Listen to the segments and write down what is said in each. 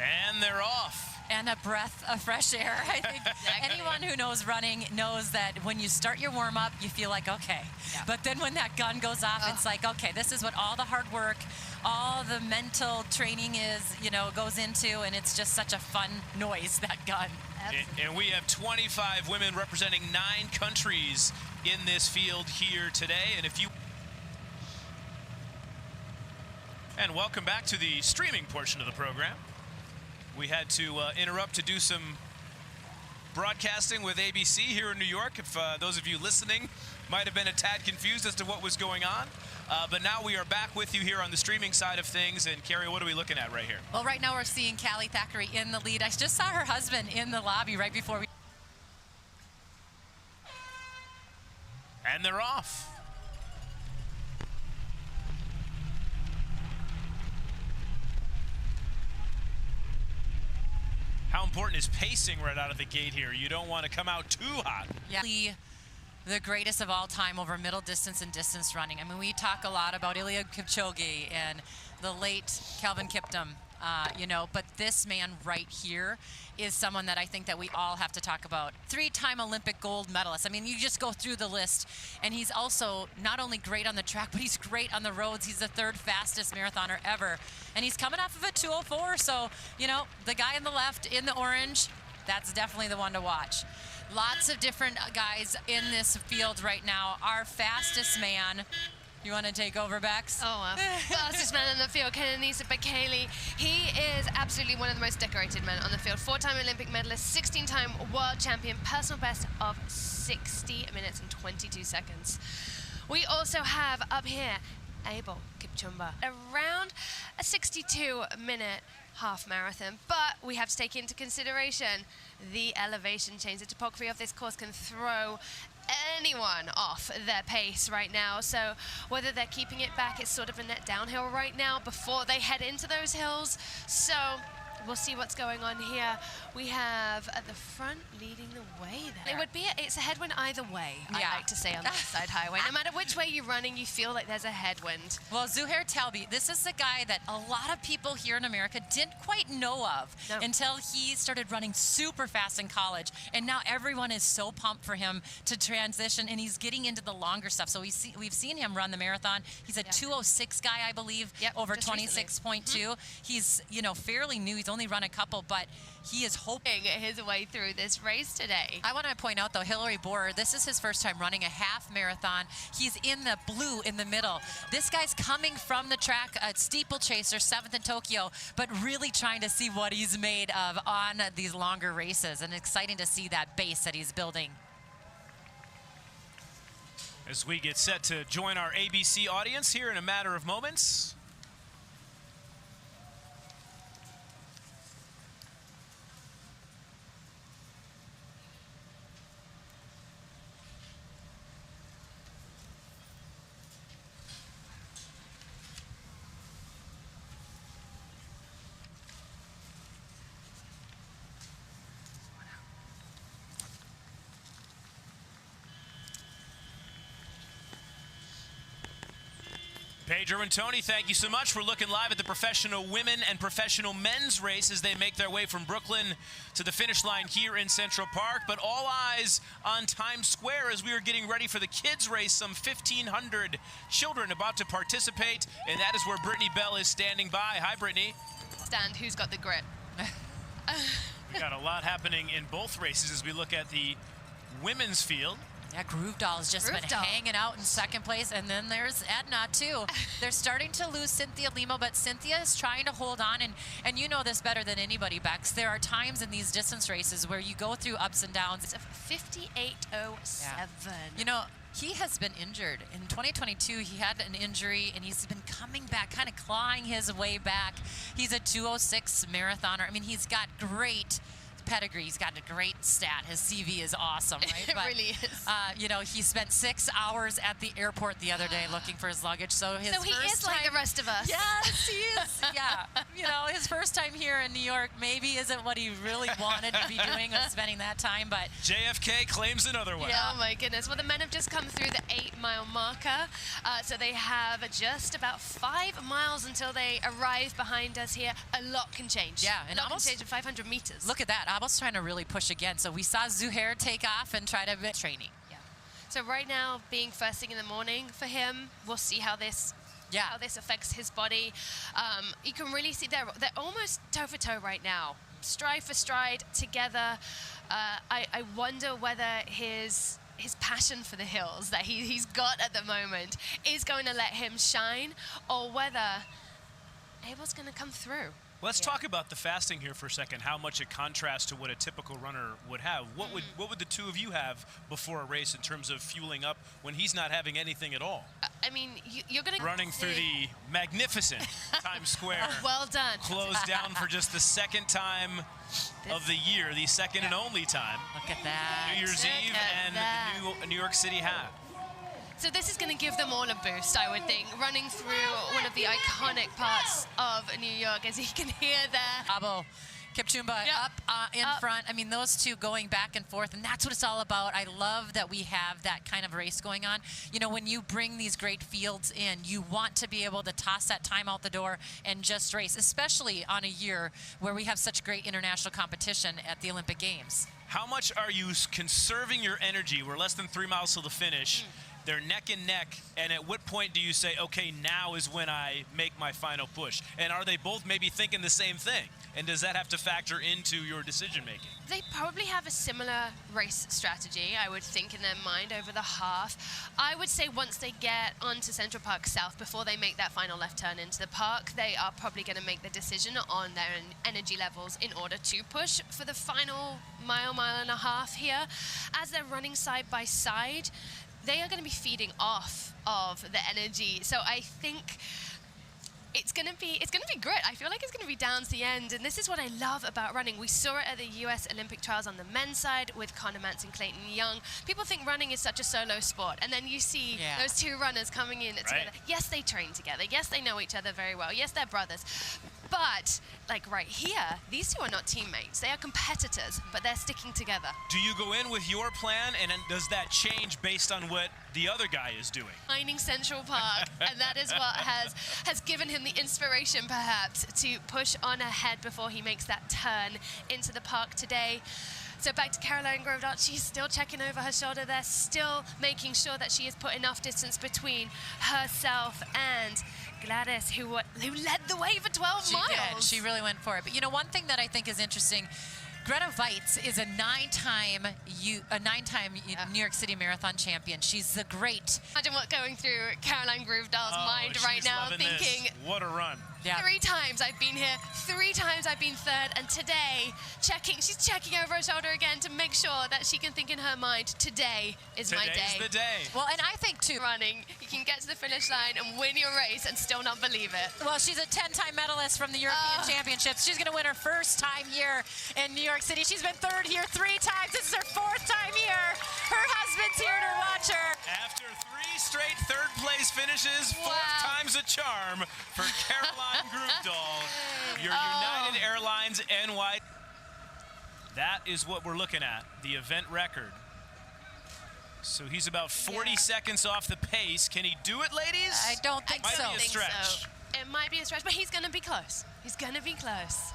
And they're off. And a breath of fresh air. I think anyone who knows running knows that when you start your warm-up, you feel like, okay. Yeah. But then when that gun goes off, it's like, okay, this is what all the hard work, all the mental training is, you know, goes into, and it's just such a fun noise, that gun. And we have 25 women representing 9 countries in this field here today. And if you... And welcome back to the streaming portion of the program. We had to interrupt to do some broadcasting with ABC here in New York. If those of you listening might have been a tad confused as to what was going on. But now we are back with you here on the streaming side of things. And Carrie, what are we looking at right here? Well, right now we're seeing Callie Thackeray in the lead. I just saw her husband in the lobby right before we... And they're off. How important is pacing right out of the gate here? You don't want to come out too hot. Yeah. The greatest of all time over middle distance and distance running. I mean, we talk a lot about Eliud Kipchoge and the late Kelvin Kiptum, you know, but this man right here is someone that I think that we all have to talk about. 3-time Olympic gold medalist. I mean, you just go through the list, and he's also not only great on the track, but he's great on the roads. He's the 3rd fastest marathoner ever, and he's coming off of a 2:04. So, you know, the guy on the left in the orange, that's definitely the one to watch. Lots of different guys in this field right now. Our fastest man. You want to take over, Bex? Oh, fastest man on the field, Kenenisa Bekele. He is absolutely one of the most decorated men on the field. 4-time Olympic medalist, 16-time world champion, personal best of 60 minutes and 22 seconds. We also have up here Abel Kipchumba, around a 62-minute half marathon, but we have to take into consideration the elevation change. The topography of this course can throw anyone off their pace right now, so whether they're keeping it back, it's sort of a net downhill right now before they head into those hills, so we'll see what's going on here. We have at the front leading the way there. It's a headwind either way, yeah. I like to say on the side highway. No matter which way you're running, you feel like there's a headwind. Well, Zouhair Talbi, this is the guy that a lot of people here in America didn't quite know of until he started running super fast in college. And now everyone is so pumped for him to transition, and he's getting into the longer stuff. So we've seen him run the marathon. He's a 2:06 guy, I believe, over 26.2. He's, you know, fairly new. He's only run a couple, but he is hoping his way through this race today. I want to point out, though, Hillary Borer, this is his first time running a half marathon. He's in the blue in the middle. This guy's coming from the track, a steeplechaser, 7th in Tokyo, but really trying to see what he's made of on these longer races, and exciting to see that base that he's building. As we get set to join our ABC audience here in a matter of moments. Pedro and Tony, thank you so much. We're looking live at the professional women and professional men's race as they make their way from Brooklyn to the finish line here in Central Park. But all eyes on Times Square as we are getting ready for the kids' race. Some 1,500 children about to participate, and that is where Brittany Bell is standing by. Hi, Brittany. Stand, who's got the grit? We got a lot happening in both races as we look at the women's field. Yeah, Grovdal's just been hanging out in 2nd place, and then there's Edna, too. They're starting to lose Cynthia Limo, but Cynthia is trying to hold on, and you know this better than anybody, Bex. There are times in these distance races where you go through ups and downs. It's a 58.07. Yeah. You know, he has been injured. In 2022, he had an injury, and he's been coming back, kind of clawing his way back. He's a 2:06 marathoner. I mean, he's got great pedigree. He's got a great stat. His CV is awesome, right? It really is. You know, he spent 6 hours at the airport the other day looking for his luggage. So So he is first like time, the rest of us. Yes, he is. Yeah. You know, his first time here in New York maybe isn't what he really wanted to be doing with spending that time, but JFK claims another one. Yeah, oh my goodness. Well, the men have just come through the 8-mile marker. So they have just about 5 miles until they arrive behind us here. A lot can change. Yeah, a and lot can almost change in 500 meters. look at that. Abel's trying to really push again. So we saw Zouhair take off and try to training. Yeah. So right now, being first thing in the morning for him, we'll see how this affects his body. You can really see they're almost toe for toe right now, stride for stride together. I wonder whether his passion for the hills that he's got at the moment is going to let him shine, or whether Abel's going to come through. Let's talk about the fasting here for a second, how much it contrasts to what a typical runner would have. What would the two of you have before a race in terms of fueling up when he's not having anything at all? I mean, you're going to running through the magnificent Times Square. Well done. Closed down for just the second time of the year, the second and only time. Look at that. New Year's Eve and the New York City half. So this is going to give them all a boost, I would think, running through one of the iconic parts of New York, as you can hear there. Abel Kipchumba up in front. I mean, those two going back and forth, and that's what it's all about. I love that we have that kind of race going on. You know, when you bring these great fields in, you want to be able to toss that time out the door and just race, especially on a year where we have such great international competition at the Olympic Games. How much are you conserving your energy? We're less than 3 miles to the finish. They're neck and neck, and at what point do you say, okay, now is when I make my final push? And are they both maybe thinking the same thing? And does that have to factor into your decision making? They probably have a similar race strategy, I would think, in their mind over the half. I would say once they get onto Central Park South, before they make that final left turn into the park, they are probably going to make the decision on their energy levels in order to push for the final mile and a half here. As they're running side by side, they are going to be feeding off of the energy. So I think it's going to be great. I feel like it's going to be down to the end, and this is what I love about running. We saw it at the US Olympic trials on the men's side with Conor Mantz and Clayton Young. People think running is such a solo sport, and then you see those two runners coming in together. Yes, they train together. Yes, they know each other very well. Yes, they're brothers. But, like right here, these two are not teammates. They are competitors, but they're sticking together. Do you go in with your plan, and does that change based on what the other guy is doing? Mining Central Park, and that is what has given him the inspiration, perhaps, to push on ahead before he makes that turn into the park today. So back to Karoline Grovdal. She's still checking over her shoulder there, still making sure that she has put enough distance between herself and Gladys, who led the way for 12 miles. She did. She really went for it. But you know, one thing that I think is interesting, Greta Weitz is a nine-time New York City Marathon champion. She's the great. Imagine what's going through Karoline Grovdal's mind right now, thinking, what a run. Yeah. 3 times I've been here, 3 times I've been third, and today, she's checking over her shoulder again to make sure that she can think in her mind, today is my day. Today's the day. Well, and I think, too, Running, you can get to the finish line and win your race and still not believe it. well, she's a 10-time medalist from the European Championships. She's going to win her first time here in New York City. She's been third here 3 times. This is her 4th time here. Her husband's here to watch her. After 3 straight third-place finishes, 4th time's a charm for Karoline Grovdal, your United Airlines NY. That is what we're looking at, the event record. So he's about 40 seconds off the pace. Can he do it, ladies? I don't think so. Might be a stretch. It might be a stretch, but he's going to be close. He's going to be close.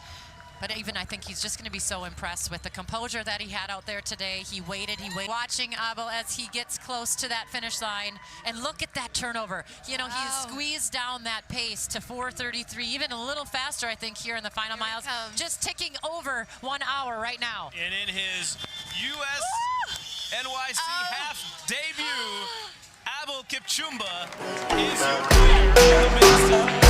But even I think he's just going to be so impressed with the composure that he had out there today. He waited. Watching Abel as he gets close to that finish line. And look at that turnover. You know, he's squeezed down that pace to 4:33, even a little faster, I think, here in the final miles. Just ticking over 1 hour right now. And in his US NYC half debut, Abel Kipchumba is your winner.